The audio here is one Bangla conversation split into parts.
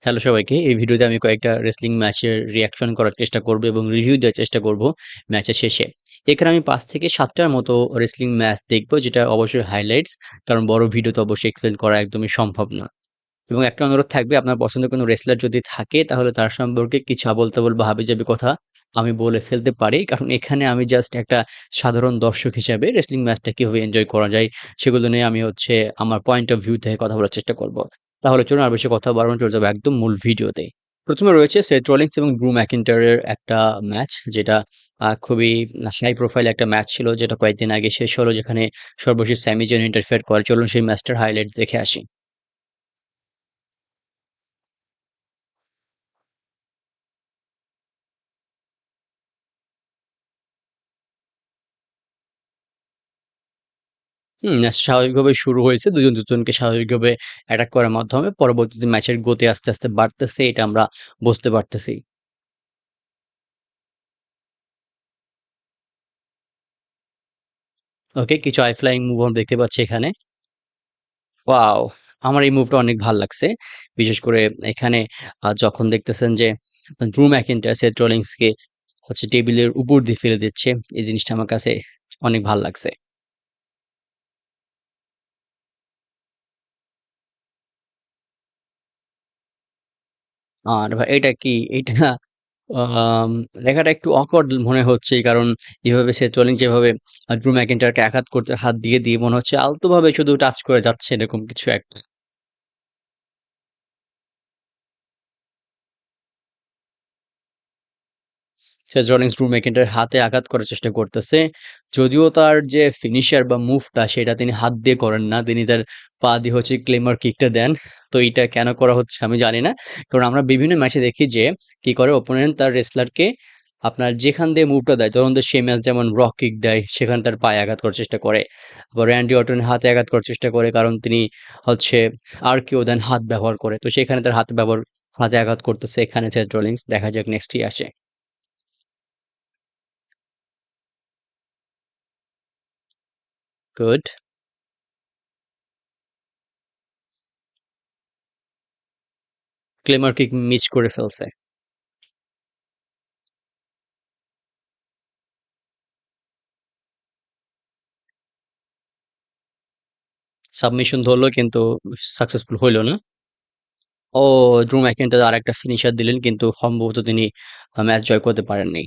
হ্যালো সবাইকে। এই ভিডিওতে আমি কয়েকটা রেসলিং ম্যাচের রিঅ্যাকশন করার চেষ্টা করব এবং রিভিউ দেওয়ার চেষ্টা করব ম্যাচের শেষে। এখানে আমি ৫ থেকে ৭ টার মতো রেসলিং ম্যাচ দেখব যেটা অবশ্যই হাইলাইটস। কারণ বড় ভিডিওতে অবশ্যই এক্সপ্লেইন করা একদমই সম্ভব না। এবং একটা অনুরোধ থাকবে আপনার পছন্দের কোনো রেসলার যদি থাকে তাহলে তার সম্পর্কে কিছু আবোল-তাবোল বা হাবিজাবি কথা আমি বলে ফেলতে পারি। কারণ এখানে আমি জাস্ট একটা সাধারণ দর্শক হিসাবে রেসলিং ম্যাচটা কিভাবে এনজয় করা যায় সেগুলো নিয়ে আমি হচ্ছে আমার পয়েন্ট অফ ভিউ থেকে কথা বলার চেষ্টা করব। তাহলে চলুন আর বেশি কথা বাড়ানো চলে যাবো একদম মূল ভিডিওতে। ১ম এ রয়েছে সেথ রলিন্স এবং ড্রু ম্যাকিন্টায়ারের একটা ম্যাচ যেটা খুবই হাই প্রোফাইল একটা ম্যাচ ছিল যেটা কয়েকদিন আগে শেষ হলো যেখানে সর্বশেষ স্যামি জাyn ইন্টারফেয়ার করে। চলুন সেই ম্যাচটার হাইলাইটস দেখে আসি। ম্যাচটা স্বাভাবিকভাবে শুরু হয়েছে। দুজন দুজনকে স্বাভাবিকভাবে অ্যাটাক করার মাধ্যমে পরবর্তীতে ম্যাচের গতি আস্তে, আস্তে বাড়তেছে এটা আমরা বুঝতে পারতেছি। ওকে, কিছু হাই ফ্লাইং মুভ আমরা দেখতে পাচ্ছি এখানে। ওয়াও! আমার এই মুভটা অনেক ভাল লাগছে। বিশেষ করে এখানে যখন দেখতেছেন যে ড্রু ম্যাকিন্টায়ার সেথ রলিন্সকে হচ্ছে টেবিলের উপর দিয়ে ফেলে দিচ্ছে। এই জিনিসটা আমার কাছে অনেক ভাল লাগছে। আর ভাই এটা কি? এইটা লেখাটা একটু awkward মনে হচ্ছে। কারণ এভাবে সেথ রলিন্স যেভাবে ড্রু ম্যাকিন্টায়ারকে আঘাত করতে হাত দিয়ে মনে হচ্ছে আলতোভাবে শুধু টাচ করে যাচ্ছে এরকম কিছু একটা। সেথ রলিন্স ড্রু ম্যাকিন্টায়ারের হাতে আঘাত করার চেষ্টা করতেছে। যদিও তার যে ফিনিশার বা মুভটা সেটা তিনি হাত দিয়ে করেন না। তিনি তার পা দিয়ে হচ্ছে ক্লেমার কিকটা দেন। তো এইটা কেন করা হচ্ছে আমি জানি না। কারণ আমরা বিভিন্ন ম্যাচে দেখি যে কি করে অপোনেন্ট তার রেসলারকে আপনার যেখান দিয়ে মুভটা দেয় ধরুন তো সেই ম্যাচ যেমন রক কিক দেয় সেখানে তার পায়ে আঘাত করার চেষ্টা করে। আবার র‍্যান্ডি অর্টনের হাতে আঘাত করার চেষ্টা করে কারণ তিনি হচ্ছে আরকিও দেন হাত ব্যবহার করে। তো সেখানে তার হাতে আঘাত করতেছে এখানে সেথ রলিন্স। দেখা যাক নেক্সট কি আসে। গুড। ক্লেমার কিক মিস করে ফেলছে। সাবমিশন ধরল কিন্তু সাকসেসফুল হইল না। ও ড্রু ম্যাকইন্টায়ার আরেকটা ফিনিশার দিলেন কিন্তু সম্ভবত তিনি ম্যাচ জয় করতে পারেননি।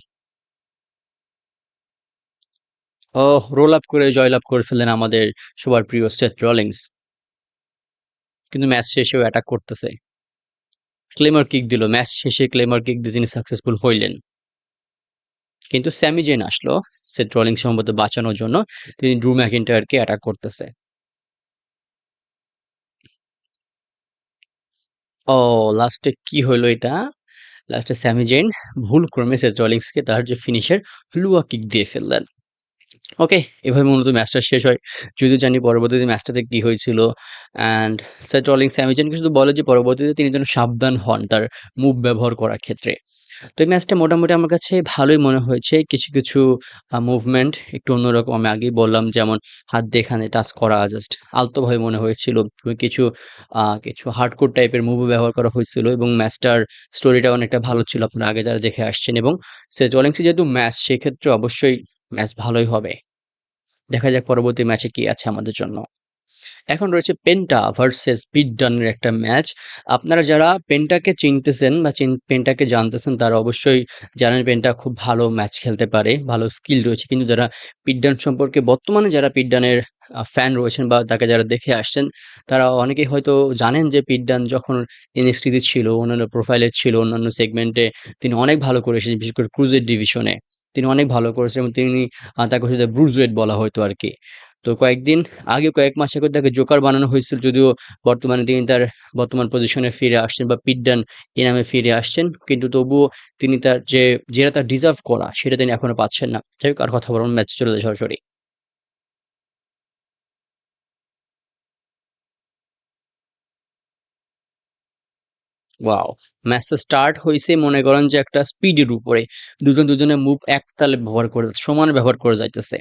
রোল আপ করে জয়লাভ করে ফেললেন আমাদের সবার প্রিয় সেথ রলিন্স। কিন্তু ম্যাচ শেষেও অ্যাটাক করতেছে। ক্লেমার কিক দিল। ম্যাচ শেষে ক্লেমার কিক দিয়ে তিনি সাকসেসফুল হইলেন। কিন্তু স্যামি জেন আসলো সেথ রলিন্স সম্ভবত বাঁচানোর জন্য। তিনি ড্রু ম্যাকইন্টায়ারকে অ্যাটাক করতেছে। ও লাস্টে কি হইল এটা? লাস্টে স্যামি জেন ভুলক্রমে সেথ রলিন্সকে তার যে ফিনিশার লুয়া কিক দিয়ে ফেললেন। ওকে, এভাবে মূলত ম্যাচটা শেষ হয়। যদিও জানি পরবর্তীতে ম্যাচটাতে কি হয়েছিল অ্যান্ড সেথ রলিন্স স্যামি জেনকে শুধু বলে যে পরবর্তীতে তিনি যেন সাবধান হন তার মুভ ব্যবহার করার ক্ষেত্রে। তো এই ম্যাচটা মোটামুটি আমার কাছে ভালোই মনে হয়েছে। কিছু, কিছু মুভমেন্ট একটু অন্যরকম আমি আগেই বললাম যেমন হাত দিয়ে এখানে টাচ করা জাস্ট আলতোভাবে মনে হয়েছিল। এবং কিছু হার্ডকোর টাইপের মুভও ব্যবহার করা হয়েছিল এবং ম্যাচটার স্টোরিটা অনেকটা ভালো ছিল আপনারা আগে যারা দেখে আসছেন এবং সেথ রলিন্সের যেহেতু ম্যাচ সেক্ষেত্রে অবশ্যই ম্যাচ ভালোই হবে। দেখা যাক পরবর্তী ম্যাচে কি আছে আমাদের জন্য। এখন রয়েছে পেন্টা ভার্সেস পিট ডানের একটা ম্যাচ। আপনারা যারা পেন্টাকে চিনতেছেন বা পেন্টাকে জানতেছেন তারা অবশ্যই জানেন পেন্টা খুব ভালো ম্যাচ খেলতে পারে, ভালো স্কিল রয়েছে। কিন্তু যারা পিট ডান সম্পর্কে বর্তমানে যারা পিট ডানের ফ্যান রয়েছেন বা তাকে যারা দেখে আসছেন, তারা অনেকেই হয়তো জানেন যে পিট ডান যখন NXT তে ছিল, অন্যান্য প্রোফাইলে ছিল, অন্যান্য সেগমেন্টে তিনি অনেক ভালো করে এসেছেন, বিশেষ করে ক্রুজের ডিভিশনে। তিনি অনেক ভালো করেছেন এবং তিনি তাকে হচ্ছে ব্রুজওয়েট বলা হইতো আরকি। তো কয়েক মাস আগে তাকে জোকার বানানো হয়েছিল যদিও বর্তমানে তিনি তার বর্তমান পজিশনে ফিরে আসছেন বা পিট ডান এই নামে ফিরে আসছেন। কিন্তু তবুও তিনি তার যেটা তার ডিজার্ভ করা সেটা তিনি এখনো পাচ্ছেন না। যাই হোক আর কথা বলব না, ম্যাচে চলে যাই সরাসরি। ওয়াও! ম্যাচটা স্টার্ট হইছে মনে করেন যে একটা স্পিডের উপরে। দুজন দুজনের মুভ একতালে ব্যবহার করে সমানে ব্যবহার করে যাইতেছে।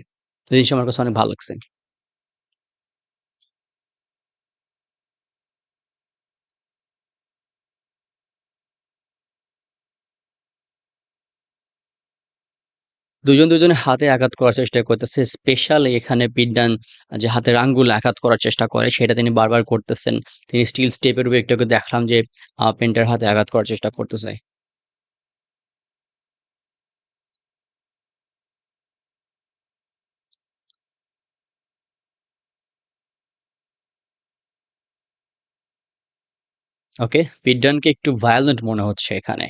জিনিসটা আমার কাছে অনেক ভালো লাগছে। দুজনের হাতে আঘাত করার চেষ্টা করতেছে। স্পেশালি এখানে পিটডান যে হাতের আঙ্গুলে আঘাত করার চেষ্টা করে সেটা তিনি বারবার করতেছেন। তিনি স্টিল স্টেপের উপর একটু আগে দেখলাম যে পেন্টার হাতে আঘাত করার চেষ্টা করতেছে। ওকে, পিটডানকে একটু ভায়োলেন্ট মনে হচ্ছে এখানে।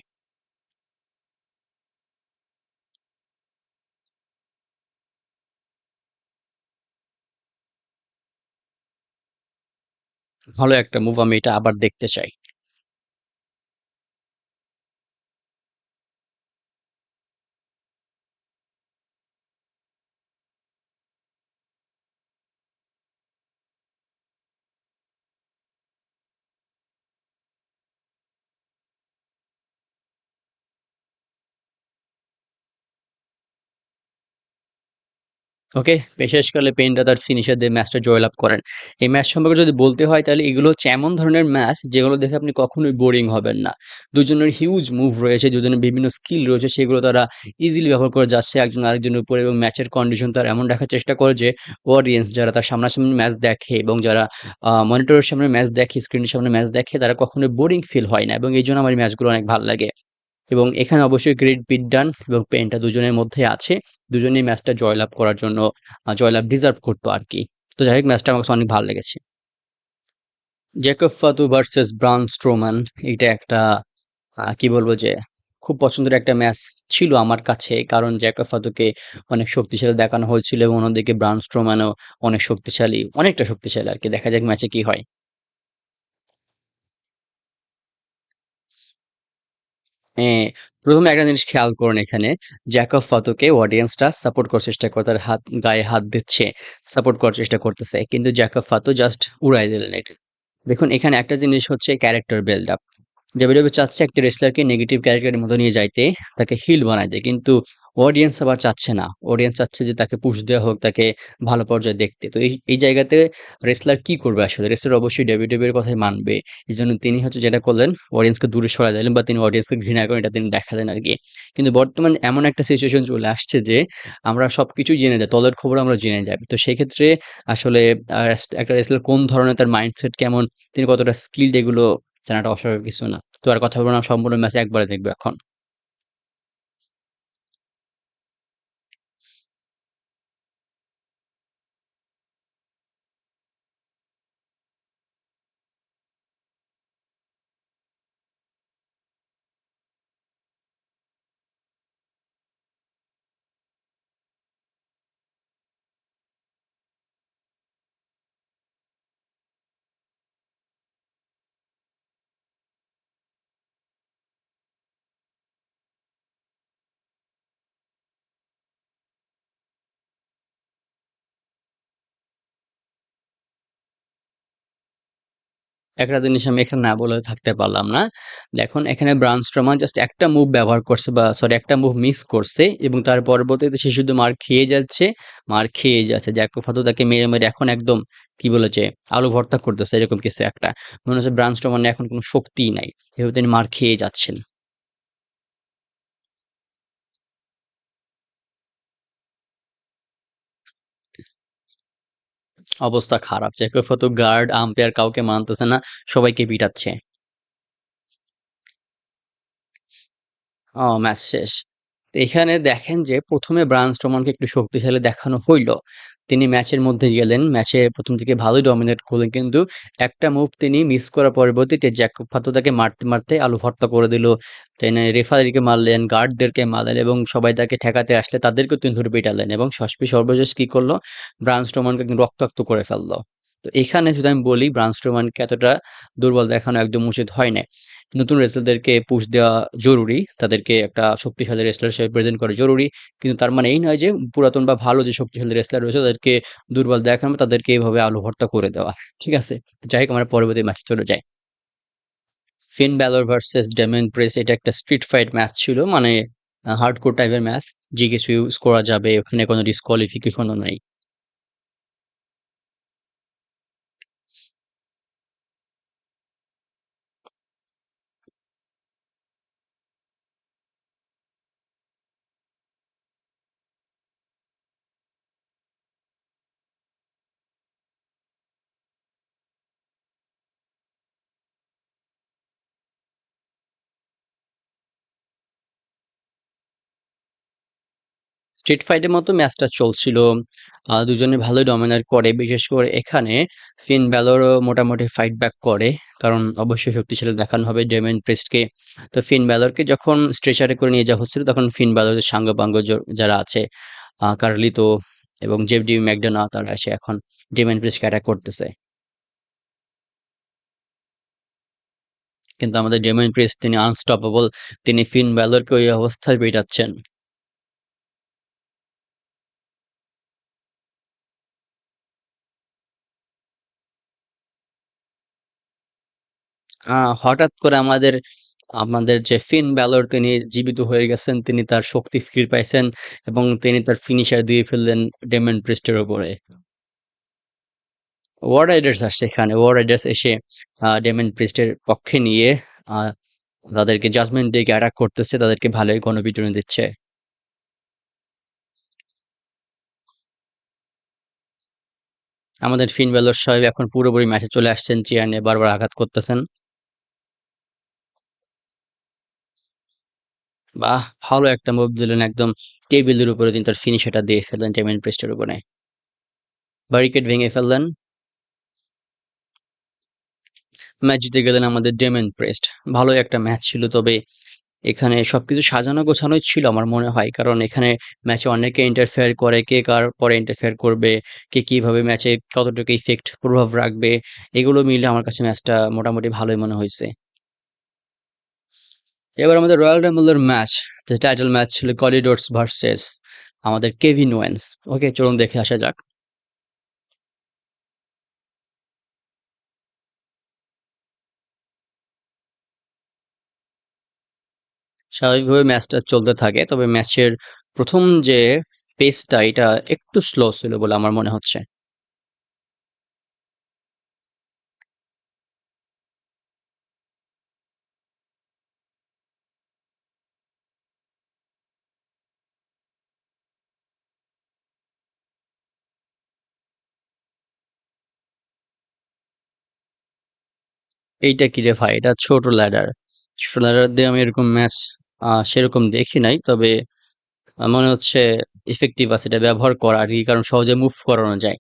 ভালো একটা মুভ, আমি এটা আবার দেখতে চাই। ওকে, বিশেষকালে পেইনটা তার ফিনিশার দিয়ে ম্যাচটা জয়লাভ করেন। এই ম্যাচ সম্পর্কে যদি বলতে হয় তাহলে এগুলো হচ্ছে এমন ধরনের ম্যাচ যেগুলো দেখে আপনি কখনোই বোরিং হবেন না। দুজনের হিউজ মুভ রয়েছে, দুজনের বিভিন্ন স্কিল রয়েছে সেগুলো তারা ইজিলি ব্যবহার করে যাচ্ছে একজন আরেকজনের উপরে এবং ম্যাচের কন্ডিশন তারা এমন রাখার চেষ্টা করে যে অডিয়েন্স যারা তার সামনাসামনি ম্যাচ দেখে এবং যারা মনিটরের সামনে ম্যাচ দেখে, স্ক্রিনের সামনে ম্যাচ দেখে তারা কখনোই বোরিং ফিল হয় না এবং এইজন্য আমার এই ম্যাচগুলো অনেক ভাল লাগে। এবং এখানে অবশ্যই গ্রেট বিটডান এবং পেইনটা দুজনের মধ্যে আছে। দুজনেই ম্যাচটা জয়লাভ করার জন্য জয়লাভ ডিজার্ভ করতো আরকি। তো যাই হোক ম্যাচটা আমার কাছে অনেক ভালো লেগেছে। জ্যাকব ফাতু ভার্সাস ব্রাউন স্ট্রোম্যান, এইটা একটা কি বলবো যে খুব পছন্দের একটা ম্যাচ ছিল আমার কাছে। কারণ জ্যাকব ফাতুকে অনেক শক্তিশালী দেখানো হয়েছিল এবং অন্যদিকে ব্রাউন স্ট্রোম্যানও অনেক শক্তিশালী, অনেকটা শক্তিশালী আরকি। দেখা যাক ম্যাচে কি হয়। হ্যাঁ, ১ম এ একটা জিনিস খেয়াল করুন এখানে, জ্যাকব ফাতুকে অডিয়েন্সটা সাপোর্ট করার চেষ্টা করে তার গায়ে হাত দিচ্ছে, সাপোর্ট করার চেষ্টা করতেছে। কিন্তু জ্যাকব ফাতু জাস্ট উড়ায় দিলেন এটা। দেখুন এখানে একটা জিনিস হচ্ছে ক্যারেক্টার বিল্ড আপ। WWE চাচ্ছে একটা রেসলারকে নেগেটিভ ক্যারেক্টারের মধ্যে নিয়ে যাইতে, তাকে হিল বানাইতে। কিন্তু অডিয়েন্স আবার চাচ্ছে না। অডিয়েন্স চাচ্ছে যে তাকে পুশ দেওয়া হোক, তাকে ভালো পর্যায়ে দেখতে। তো এই জায়গাতে রেসলার কি করবে আসলে? রেসলার অবশ্যই WWE এর কথাই মানবে। এজন্য তিনি হচ্ছে যেটা করলেন, অডিয়েন্সকে দূরে সরায় দিলেন বা তিনি অডিয়েন্সকে ঘৃণা করেন এটা তিনি দেখালেন আরকি। কিন্তু বর্তমানে এমন একটা সিচুয়েশন চলে আসছে যে আমরা সবকিছুই জেনে যাই। দলের খবর আমরা জেনে যাই। তো সেক্ষেত্রে আসলে একটা রেসলার কোন ধরনের তার মাইন্ডসেট কেমন, তিনি কতটা স্কিলড এগুলো জানাটা অস্বাভাবিক কিছু না। তো আর কথা বলবো না, সম্পূর্ণ ম্যাচ একবারে দেখবো এখন। একটা জিনিস আমি এখানে না বলে থাকতে পারলাম না। দেখুন এখানে ব্রাউন স্ট্রোমান জাস্ট একটা মুভ ব্যবহার করছে বা সরি একটা মুভ মিস করছে এবং তার পরবর্তীতে সে শুধু মার খেয়ে যাচ্ছে, মার খেয়ে যাচ্ছে। জ্যাকো ফাতো তাকে মেরে এখন একদম কি বলেছে আলু ভর্তা করতেছে এরকম কিছু একটা। মনে হচ্ছে ব্রাউন স্ট্রোমানের এখন কোনো শক্তিই নাই। এভাবে তিনি মার খেয়ে যাচ্ছেন। অবস্থা খারাপ। জ্যাকো ফাতো গার্ড, আম্পায়ার কাউকে মানতেছে না। সবাইকে পিটাচ্ছে। ম্যাচ শেষ। তো এখানে দেখেন যে ১ম এ ব্রায়ান স্ট্রোমানকে একটু শক্তিশালী দেখানো হইল। তিনি ম্যাচের মধ্যে গেলেন। ম্যাচে ১ম দিকে ভালোই ডমিনেট করলেন। কিন্তু একটা মুভ তিনি মিস করার পরবর্তীতে জ্যাকব ফাতো তাকে মারতে আলু ভর্তা করে দিল। তিনি রেফারিকে মারলেন, গার্ডদেরকে মারলেন এবং সবাই তাকে ঠেকাতে আসলে তাদেরকেও তিনি ধরে পিটালেন এবং সর্বশেষ কি করল? ব্রায়ান স্ট্রোমানকে একদম রক্তাক্ত করে ফেলল। তো এখানে যদি আমি বলি ব্রায়ান স্ট্রোমানকে এতটা দুর্বল দেখানো একদম উচিত হয় নাই। নতুন রেসলারদেরকে পুশ দেওয়া জরুরি। তাদেরকে একটা শক্তিশালী রেসলার হিসেবে প্রেজেন্ট করা জরুরি। কিন্তু তার মানে এই নয় যে পুরাতন বা ভালো যে শক্তিশালী রেসলার রয়েছে তাদেরকে দুর্বল দেখানো, তাদেরকে এভাবে আলু ভর্তা করে দেওয়া। ঠিক আছে? যাই হোক আমরা পরবর্তী ম্যাচে চলে যাই। ফিন ব্যালর ভার্সাস ডেমিয়ান প্রিস্ট, এটা একটা স্ট্রিট ফাইট ম্যাচ ছিল। মানে হার্ডকোর টাইপের ম্যাচ। যে কিছু ইউজ করা যাবে, ওখানে কোনো ডিসকোয়ালিফিকেশন ও নাই। স্ট্রিট ফাইটের মতো ম্যাচটা চলছিল। দুজনে ভালোই ডমিনেট করে। বিশেষ করে এখানে ফিন ব্যালরও মোটামুটি ফাইট ব্যাক করে। কারণ অবশ্যই শক্তিশালী দেখানো হবে ডেমিয়ান প্রিস্টকে। তো ফিন ব্যালরকে যখন স্ট্রেচারে করে নিয়ে যাওয়া হচ্ছিল তখন ফিন ব্যালরের সাঙ্গপাঙ্গ যারা আছে কার্লিতো এবং জেফ ম্যাকডোনা তারা এসে এখন ডেমিয়ান প্রিস্টকে অ্যাটাক করতেছে। কিন্তু আমাদের ডেমিয়ান প্রিস্ট তিনি আনস্টপেবল। তিনি ফিন ব্যালরকে ওই অবস্থায় পেটাচ্ছেন। হঠাৎ করে আমাদের যে ফিন ব্যালর তিনি জীবিত হয়ে গেছেন। তিনি তার শক্তি ফিরে পাইছেন এবং তিনি তার ফিনিশার দিয়ে ফেললেন ডেমিয়ান প্রিস্টের উপরে। ওয়ার রাইডার্স আসছে এখানে। ওয়ার রাইডার্স এসে ডেমিয়ান প্রিস্টের পক্ষে নিয়ে আ তাদেরকে জাজমেন্ট ডেকে অ্যাটাক করতেছে। তাদেরকে ভালোই গণপিটুনি দিচ্ছে। আমাদের ফিন ব্যালর সাহেব এখন পুরোপুরি ম্যাচে চলে আসছেন। চেয়ার নিয়ে বারবার আঘাত করতেছেন। বাহ! ভালো একটা মুভ দিলেন একদম টেবিলের উপরে তিনি তার ফিনিশারটা দিয়ে ফেললেন ডেমিয়ান প্রিস্টের উপরে। ব্যারিকেড ভেঙে ফেললেন। ম্যাচ জিতে গেলেন আমাদের ডেমিয়ান প্রিস্ট। ভালোই একটা ম্যাচ ছিল। তবে এখানে সবকিছু সাজানো গোছানোই ছিল আমার মনে হয়। কারণ এখানে ম্যাচে অনেকে ইন্টারফেয়ার করে। কে কার পরে ইন্টারফেয়ার করবে, কে কিভাবে ম্যাচে কতটুকু ইফেক্ট প্রভাব রাখবে। এগুলো মিলে আমার কাছে ম্যাচটা মোটামুটি ভালোই মনে হইছে। এবার আমাদের রয়্যাল রাম্বলের ম্যাচ, যে টাইটেল ম্যাচ ছিল করিডোরস ভার্সেস আমাদের কেভিন ওয়েন্স। ওকে চলুন দেখে আসা যাক। স্বাভাবিকভাবে ম্যাচটা চলতে থাকে। তবে ম্যাচের ১ম যে পেসটা এটা একটু স্লো ছিল বলে আমার মনে হচ্ছে। এইটা কি রে ভাই? এটা ছোট ল্যাডার। ছোট ল্যাডার দিয়ে আমি এরকম ম্যাচ সেরকম দেখি নাই। তবে মনে হচ্ছে ইফেক্টিভ আছে এটা ব্যবহার করা আরকি। কারণ সহজে মুভ করানো যায়।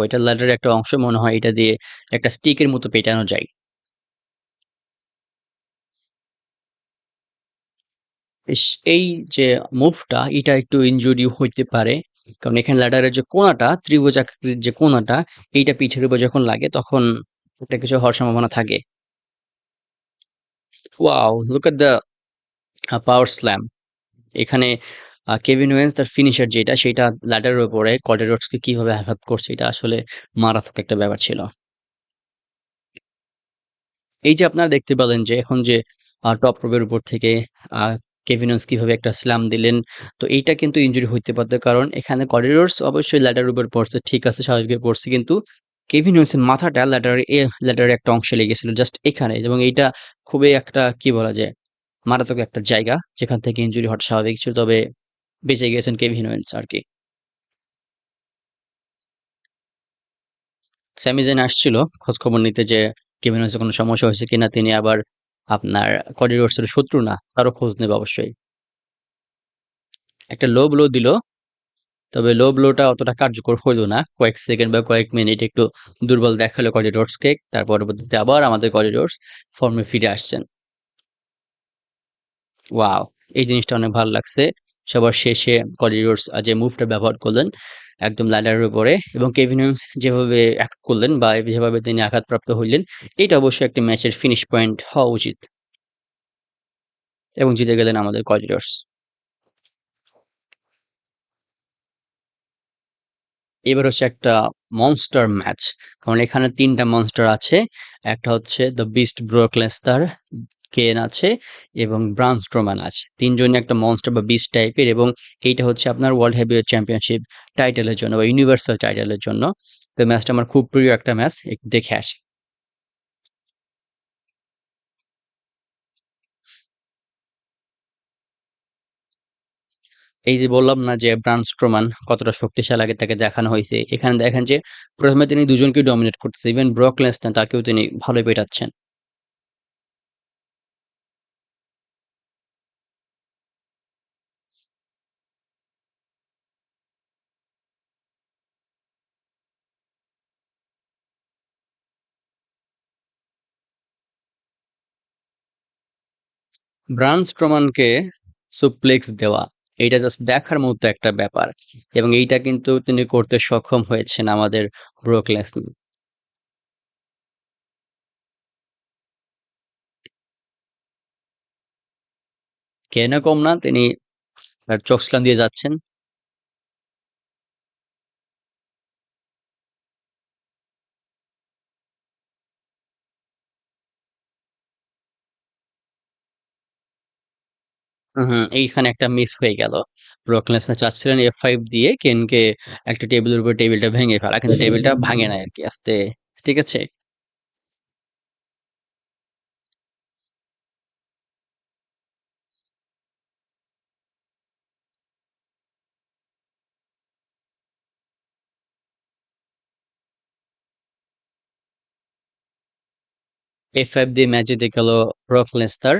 এটা ল্যাডারের একটা অংশ মনে হয় এটা দিয়ে একটা স্টিকের মতো পেটানো যায়। ইস! এই যে মুভটা এটা একটু ইনজুরি হইতে পারে। কারণ এখানে ল্যাডারের যে কোণাটা, ত্রিভুজ আকৃতির যে কোণাটা, এইটা পিঠের উপর যখন লাগে তখন একটা কিছু হওয়ার সম্ভাবনা থাকে। Wow! Look at the power slam. এখানে কেভিন ওয়েন্স তার ফিনিশার যেটা সেটা ল্যাডারের উপরে কডি রোডসকে কিভাবে আঘাত করছে এটা আসলে মারাত্মক একটা ব্যাপার ছিল। এই যে আপনারা দেখতে পেলেন যে এখন যে টপ রোপের উপর থেকে আ কেভিন ওয়েন্স কিভাবে একটা স্ল্যাম দিলেন। তো এইটা কিন্তু ইনজুরি হইতে পারত। কারণ এখানে কডি রোডস অবশ্যই ল্যাডারের উপর পড়ছে। ঠিক আছে স্বাভাবিকভাবে পড়ছে। কিন্তু কেভিন ওয়েন্সের মাথাটা ল্যাডারের একটা অংশে লেগেছিল জাস্ট এখানে এবং এইটা খুবই একটা কি বলা যায় মারাত্মক একটা জায়গা যেখান থেকে ইনজুরি হওয়াটা স্বাভাবিক ছিল। তবে বেঁচে গিয়েছেন কেভিন ওয়েন্স আরকি। স্যামি জান আসছিল খোঁজখবর নিতে যে কেভিন ওয়েন্সের কোনো সমস্যা হয়েছে কিনা। তিনি আবার আপনার কডি রোডসের শত্রু না। তারও খোঁজ নেবে অবশ্যই। একটা লো ব্লো দিল। তবে লো ব্লোটা অতটা কার্যকর হইল না। কয়েক সেকেন্ড বা কয়েক মিনিট একটু দুর্বল দেখালো কডি রোডসকে। তার পরবর্তীতে আবার আমাদের কডি রোডস ফর্মে ফিরে আসছেন। ওয়াও! এই জিনিসটা অনেক ভালো লাগছে। সবার শেষে কডি রোডস যে মুভটা ব্যবহার করলেন একদম ল্যাডারের উপরে এবং কেভিন ওয়েন্স যেভাবে অ্যাক্ট করলেন বা যেভাবে তিনি আঘাতপ্রাপ্ত হইলেন, এটা অবশ্যই একটি ম্যাচের ফিনিশ পয়েন্ট হওয়া উচিত এবং জিতে গেলেন আমাদের কডি রোডস। এবার হচ্ছে একটা মনস্টার ম্যাচ। কারণ এখানে ৩ টা মনস্টার আছে। একটা হচ্ছে দ্য বিস্ট ব্রক লেসনার, কেন আছে এবং ব্রাউন স্ট্রোম্যান আছে। ৩ জনই একটা মনস্টার বা বিস্ট টাইপের এবং এইটা হচ্ছে আপনার ওয়ার্ল্ড হেভিওয়েট চ্যাম্পিয়নশিপ টাইটেলের জন্য বা ইউনিভার্সাল টাইটেলের জন্য। তো ম্যাচটা আমার খুব প্রিয় একটা ম্যাচ। একটু দেখে আসি। এই যে বললাম না যে ব্রান স্ট্রোমান কতটা শক্তিশালী আগে তাকে দেখানো হইছে। এখানে দেখেন যে ১ম এ তিনি দুজনকেই ডমিনেট করতেছে। ইভেন ব্রক লেসনার তাকেও তিনি ভালোই পেটাচ্ছেন। ব্রান স্ট্রোমানকে সুপ্লেক্স দেওয়া, এইটা জাস্ট দেখার মতো একটা ব্যাপার। এবং এইটা কিন্তু তিনি করতে সক্ষম হয়েছেন আমাদের ব্রক লেসনার। কেন কম না, তিনি তার চোখস্লাম দিয়ে যাচ্ছেন। এইখানে একটা মিস হয়ে গেল। ব্রক লেসনার চাচ্ছিলেন F5 দিয়ে কেনকে একটা টেবিলের উপর টেবিলটা ভেঙে ফেলা। কিন্তু টেবিলটা ভাঙে নাই আরকি আস্তে। ঠিক আছে? F5 দিয়ে ম্যাচ জিতে গেল ব্রক লেসনার।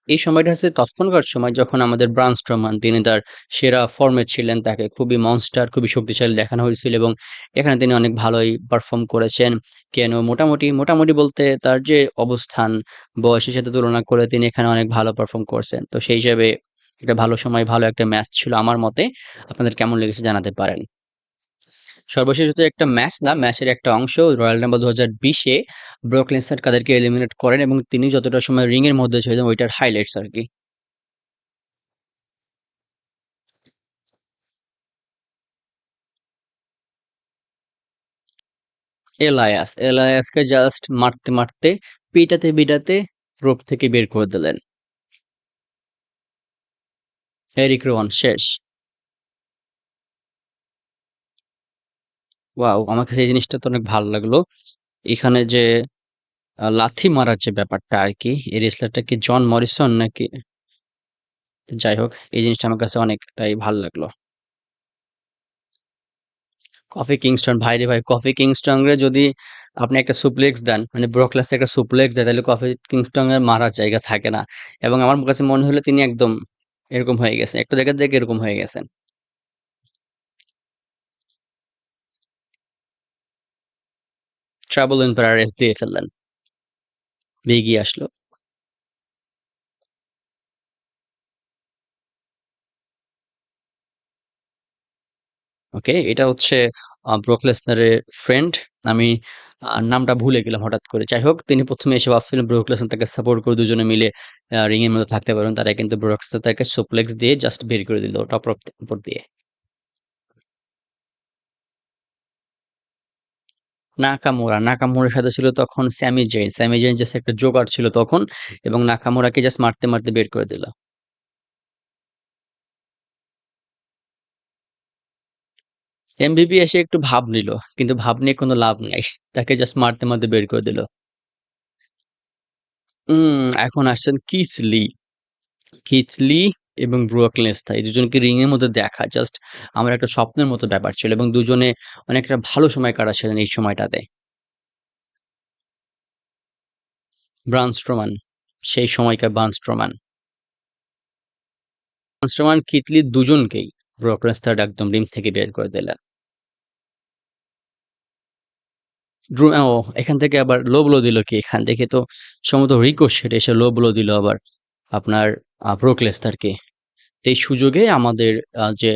এই সময়টা হচ্ছে তৎক্ষণাৎ সময় যখন আমাদের ব্রান স্ট্রোমান তিনি তার সেরা ফর্মে ছিলেন। তাকে খুবই মনস্টার, খুবই শক্তিশালী দেখানো হয়েছিল এবং এখানে তিনি অনেক ভালোই পারফর্ম করেছেন। কেন মোটামুটি বলতে তার যে অবস্থান, বয়সের সাথে তুলনা করে তিনি এখানে অনেক ভালো পারফর্ম করছেন। তো সেই হিসেবে একটা ভালো সময়, ভালো একটা ম্যাচ ছিল আমার মতে। আপনাদের কেমন লেগেছে জানাতে পারেন। সর্বশেষ হচ্ছে একটা ম্যাচ না, ম্যাচের একটা অংশ রয়্যাল রাম্বল ২০২০ এ ব্রক লেসনার কাদেরকে এলিমিনেট করেন এবং তিনি যতটা সময় রিং এর মধ্যে ছিলেন ওইটার হাইলাইটস আরকি। এলায়াসকে জাস্ট মারতে, পিটাতে রোপ থেকে বের করে দিলেন। এরিক রোয়ান শেষ। ওয়াও! আমার কাছে এই জিনিসটা তো অনেক ভালো লাগলো। এখানে যে লাথি মারার যে ব্যাপারটা আরকি, এই রেসলারটা কি জন মরিসন নাকি? যাই হোক, এই জিনিসটা আমার কাছে অনেকটাই ভাল লাগলো। কফি কিংস্টন ভাইরে ভাই, কফি কিংস্টন রে যদি আপনি একটা সুপ্লেক্স দেন, মানে ব্রক লেসনার একটা সুপ্লেক্স দেয় তাহলে কফি কিংস্টন এর মারার জায়গা থাকে না। এবং আমার কাছে মনে হলো তিনি একদম এরকম হয়ে গেছেন। একটা জায়গা থেকে এরকম হয়ে গেছেন। ট্রাবল এম্পারার এস দিয়ে ফেললেন। বেগিয়ে আসলো। ওকে, এটা হচ্ছে ব্রক লেসনারের ফ্রেন্ড। আমি নামটা ভুলে গেলাম হঠাৎ করে। যাই হোক, তিনি ১ম এ এসে ভাবছিলেন ব্রক লেসনার তাকে সাপোর্ট করে দুজনে মিলে রিং এর মধ্যে থাকতে পারবেন। তারা কিন্তু ব্রক লেসনার তাকে সুপ্লেক্স দিয়ে জাস্ট বের করে দিল টপ রোপ উপর দিয়ে। নাকামুরার সাথে ছিল তখন স্যামি জেইন। স্যামি জেইন জাস্ট একটা জোকার ছিল তখন এবং নাকামুরাকে জাস্ট মারতে বের করে দিল। এমভিপি এসে একটু ভাব নিল। কিন্তু ভাব নিয়ে কোনো লাভ নাই। তাকে জাস্ট মারতে বের করে দিল। এখন আসছেন কিথ লি। কিথ লি এবং ব্রুক লেসনার এই দুজনকে রিং এর মধ্যে দেখা জাস্ট আমার একটা স্বপ্নের মতো ব্যাপার ছিল এবং দুজনে অনেকটা ভালো সময় কাটাচ্ছিলেন এই সময়টাতে। ব্রান স্ট্রোমান, সেই সময়কার ব্রান স্ট্রোমান। ব্রান স্ট্রোমান, কিথ লি দুজনকেই ব্রক লেসনার একদম রিং থেকে বের করে দিলেন। ও এখান থেকে আবার লো ব্লো দিল কি? এখান থেকে তো সম্ভবত রিকোশেট এসে লো ব্লো দিল আবার আপনার ব্রুক লেসনারকে। তো এই সুযোগে আমাদের যে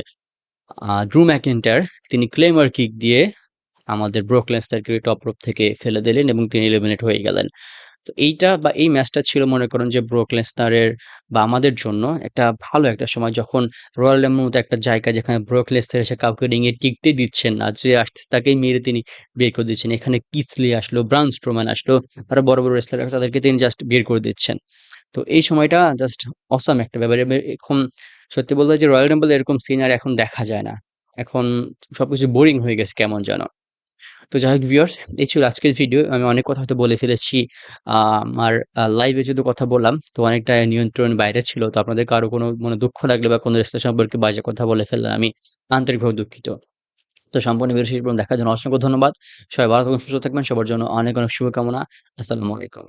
ড্রু ম্যাকইন্টার তিনি ক্লেমার কিক দিয়ে আমাদের ব্রুক লেসনারকে টপ রোপ থেকে ফেলে দিলেন এবং তিনি এলিমিনেট হয়ে গেলেন। তো এইটা বা এই ম্যাচটা ছিল মনে করেন যে ব্রুক লেসনারের বা আমাদের জন্য একটা ভালো একটা সময় যখন রয়্যাল রাম্বলের মতো একটা জায়গা যেখানে ব্রুক লেসনার এসে কাউকে রিংয়ে টিকতে দিচ্ছেন না। যে আসছে তাকেই মেরে তিনি বের করে দিচ্ছেন। এখানে কিথ লি আসলো, ব্রাউন স্ট্রোম্যান আসলো। আরো বড় রেসলার তাদেরকে তিনি জাস্ট বের করে দিচ্ছেন। তো এই সময়টা জাস্ট অসাম একটা ব্যাপার। এখন সত্যি বলতে যে রয়্যাল রাম্বলে এরকম সিন আর এখন দেখা যায় না। এখন সবকিছু বোরিং হয়ে গেছে কেমন যেন। তো যাই হোক ভিউয়ার্স, এই ছিল আজকের ভিডিও। আমি অনেক কথা হয়তো বলে ফেলেছি। আমার লাইভে যেহেতু কথা বললাম, তো অনেকটা নিয়ন্ত্রণের বাইরে ছিল। তো আপনাদের কারো কোনো দুঃখ লাগলে বা কোনো রেস্তা সম্পর্কে বাজে কথা বলে ফেললে আমি আন্তরিকভাবে দুঃখিত। তো সম্পূর্ণ ভিডিও শেষ পর্যন্ত দেখার জন্য অসংখ্য ধন্যবাদ। সবাই ভালো থাকবেন, সুস্থ থাকবেন। সবার জন্য অনেক, অনেক শুভকামনা। আসসালামু আলাইকুম।